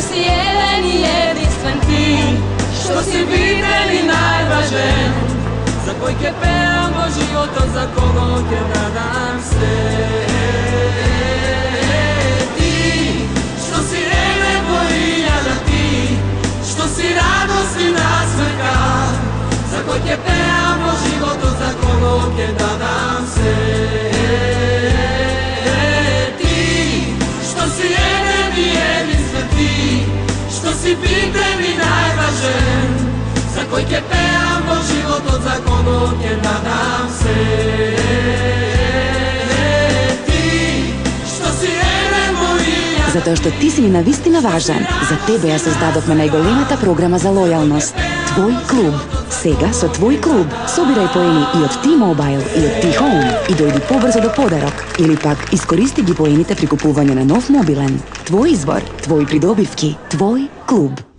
si jedan i jedinstven ti, što si bitan i najvažen, za koji ke peamo životom, za kogo ke nadam se. Ti, što si nebo i ljada, ti, što si radost i nasmrka, za koji ke peamo životom, za kogo ke nadam se. Ti, što si jedan i jedinstven ti, što si bitan i najvažen, za koji ke peamo životom, za kogo ke nadam se. Ti, što si nebo i ljada. Затоа што ти си ни навистина важан, за тебе ја создадовме најголемата програма за лојалност. Твој клуб. Сега со Твој клуб собирај поени и од T-Mobile и од T-Home и дојди побрзо до подарок, или пак искористи ги поените при купување на нов мобилен. Твој избор, твои придобивки, Твој клуб.